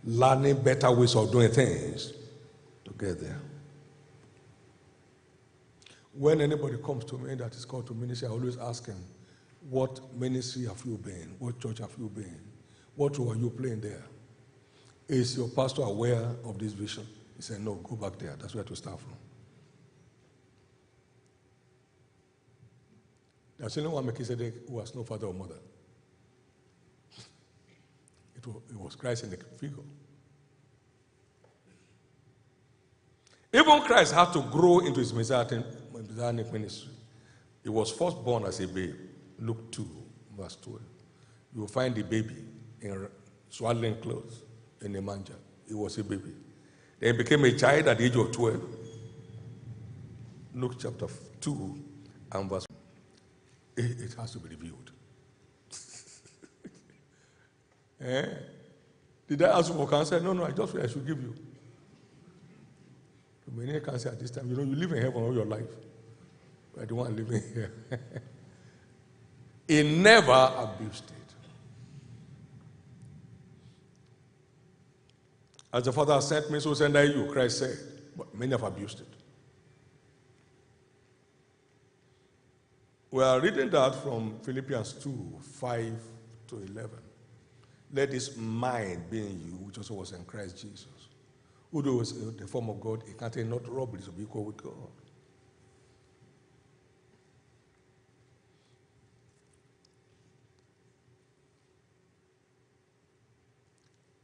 learning better ways of doing things to get there. When anybody comes to me that is called to ministry, I always ask him, what ministry have you been? What church have you been? What role are you playing there? Is your pastor aware of this vision? He said, no, go back there. That's where to start from. There's only one Melchizedek who has no father or mother. It was Christ in the figure. Even Christ had to grow into his messianic ministry. He was first born as a babe. Luke 2, verse 12. You will find the baby in swaddling clothes in a manger. He was a baby. Then he became a child at the age of 12. Luke chapter 2 and verse 1. It has to be revealed. Did I ask for cancer? No, I just feel I should give you. Many cancer at this time. You live in heaven all your life. But I don't want to live in here. He never abused it. As the Father has sent me, so send I you, Christ said. But many have abused it. We are reading that from Philippians 2, 5 to 11. Let this mind be in you, which also was in Christ Jesus. Who was in the form of God, he counted not robbery to be equal with God.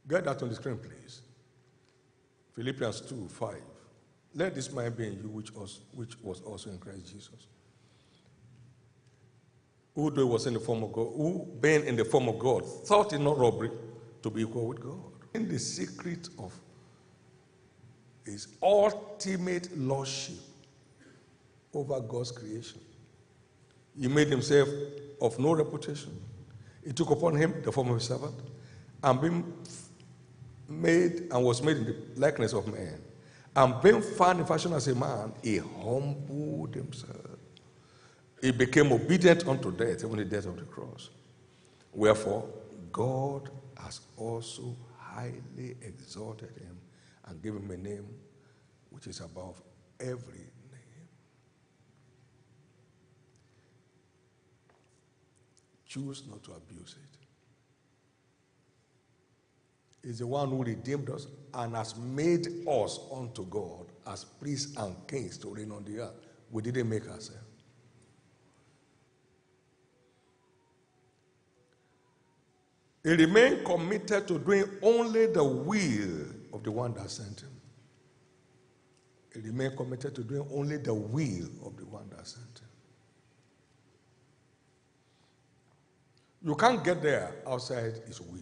Get that on the screen, please. Philippians 2, 5. Let this mind be in you, which was also in Christ Jesus. Who though was in the form of God, who being in the form of God, thought it not robbery to be equal with God. In the secret of his ultimate lordship over God's creation, he made himself of no reputation. He took upon him the form of a servant, and was made in the likeness of man. And being found in fashion as a man, he humbled himself. He became obedient unto death, even the death of the cross. Wherefore, God has also highly exalted him and given him a name which is above every name. Choose not to abuse it. He's the one who redeemed us and has made us unto God as priests and kings to reign on the earth. We didn't make ourselves. He remained committed to doing only the will of the one that sent him. He remained committed to doing only the will of the one that sent him. You can't get there outside his will.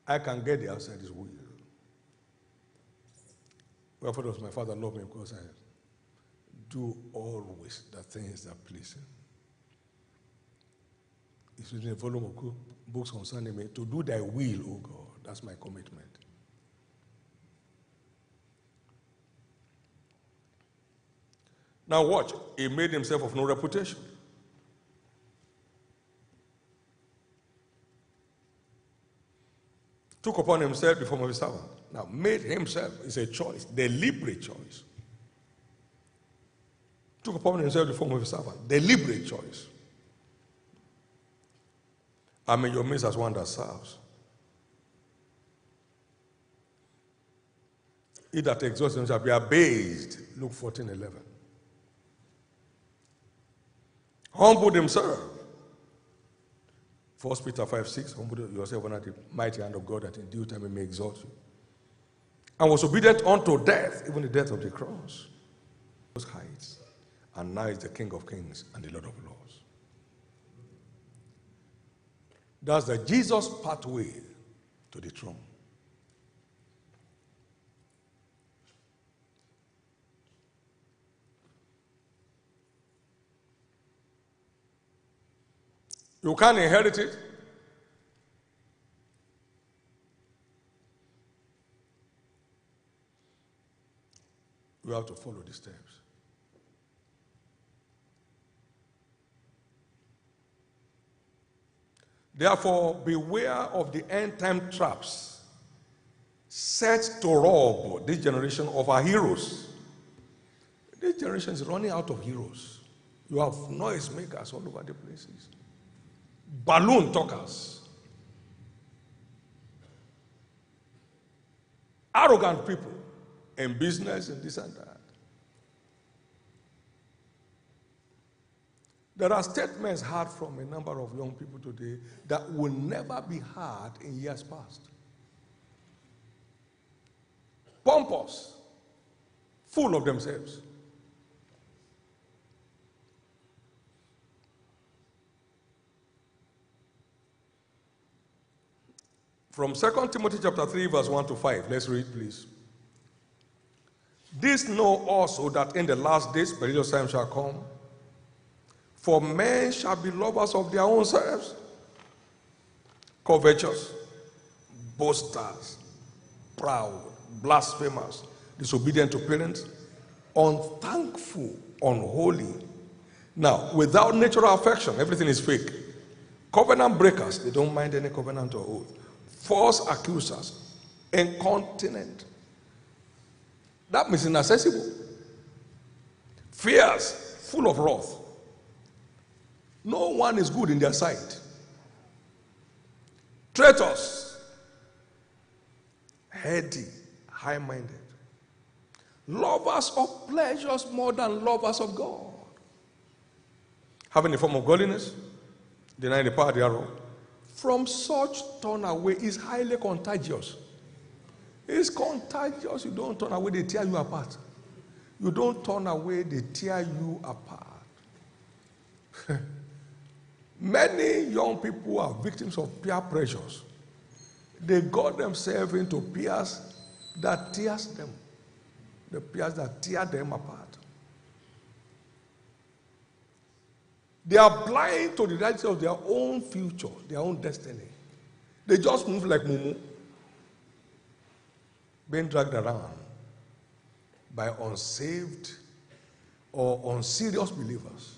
I can get there outside his will. Wherefore does my Father love me? Because I do always the things that please him. It's written in a volume of books concerning me, to do thy will, O God. That's my commitment. Now watch. He made himself of no reputation. Took upon himself the form of a servant. Now made himself is a choice, deliberate choice. Took upon himself the form of a servant, deliberate choice. I'm in your midst as one that serves. He that exalts himself shall be abased. Luke 14:11. Humbled himself. 1 Peter 5:6. Humble yourself under the mighty hand of God, that in due time he may exalt you. And was obedient unto death, even the death of the cross. Those heights. And now is the King of Kings and the Lord of Lords. That's the Jesus pathway to the throne. You can't inherit it. You have to follow the steps. Therefore, beware of the end time traps set to rob this generation of our heroes. This generation is running out of heroes. You have noisemakers all over the places, balloon talkers, arrogant people in business and this and that. There are statements heard from a number of young people today that will never be heard in years past. Pompous, full of themselves. From 2 Timothy chapter 3, verse 1 to 5, let's read, please. This know also that in the last days perilous times shall come. For men shall be lovers of their own selves, covetous, boasters, proud, blasphemers, disobedient to parents, unthankful, unholy. Now, without natural affection, everything is fake. Covenant breakers, they don't mind any covenant or oath. False accusers, incontinent. That means inaccessible. Fierce, full of wrath. No one is good in their sight. Traitors, heady, high-minded. Lovers of pleasures more than lovers of God. Having a form of godliness, denying the power thereof. From such turn away is highly contagious. It's contagious. You don't turn away, they tear you apart. You don't turn away, they tear you apart. Many young people are victims of peer pressures. They got themselves into peers that tears them. The peers that tear them apart. They are blind to the reality of their own future, their own destiny. They just move like mumu, being dragged around by unsaved or unserious believers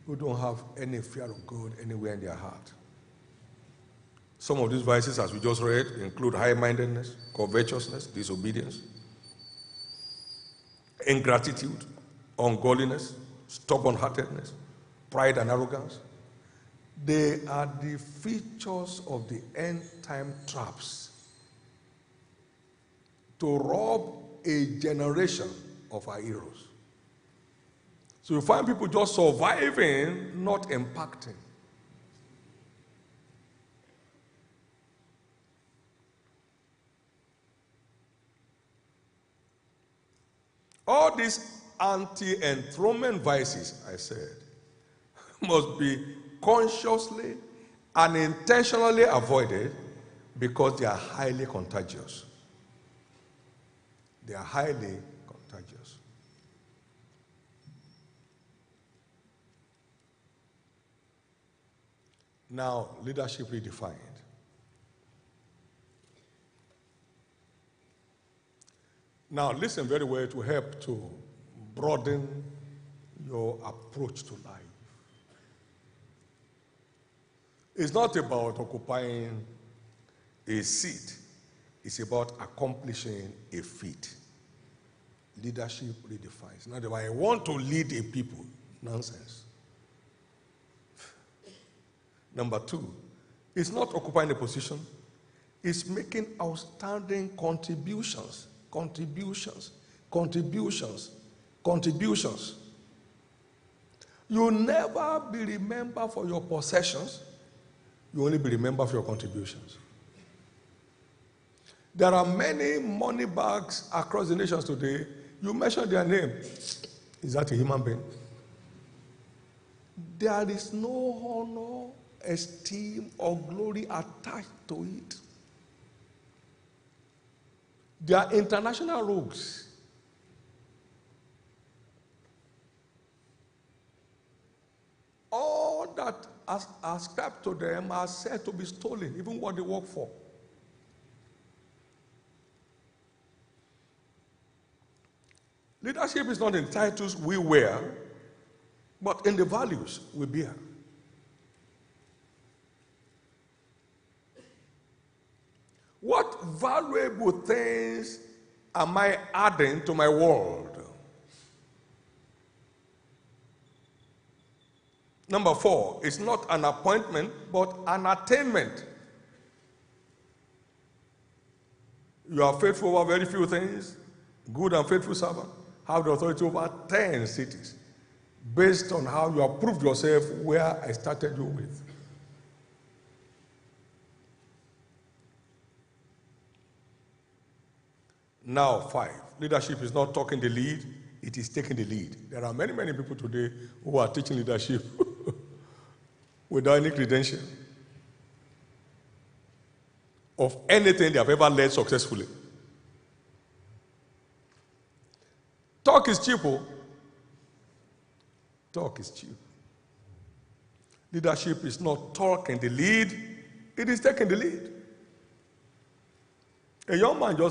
who don't have any fear of God anywhere in their heart. Some of these vices, as we just read, include high-mindedness, covetousness, disobedience, ingratitude, ungodliness, stubborn-heartedness, pride and arrogance. They are the features of the end-time traps to rob a generation of our heroes. So you find people just surviving, not impacting. All these anti-enthronement vices, I said, must be consciously and intentionally avoided because they are highly contagious. They are highly contagious. Now, leadership redefined. Now, listen very well to help to broaden your approach to life. It's not about occupying a seat. It's about accomplishing a feat. Leadership redefines. Not that I want to lead a people. Nonsense. Number two, it's not occupying a position. It's making outstanding contributions. Contributions. You'll never be remembered for your possessions. You only be remembered for your contributions. There are many money bags across the nations today. You mention their name. Is that a human being? There is no honor, esteem, or glory attached to it. They are international rogues. All that ascribed to them are said to be stolen, even what they work for. Leadership is not in titles we wear, but in the values we bear. valuable things am I adding to my world? Number 4, it's not an appointment, but an attainment. You are faithful over very few things, good and faithful servant, have the authority over 10 cities, based on how you have proved yourself where I started you with. Now, 5, leadership is not talking the lead, it is taking the lead. There are many, many people today who are teaching leadership without any credential of anything they have ever led successfully. Talk is cheap. Talk is cheap. Leadership is not talking the lead, it is taking the lead. A young man just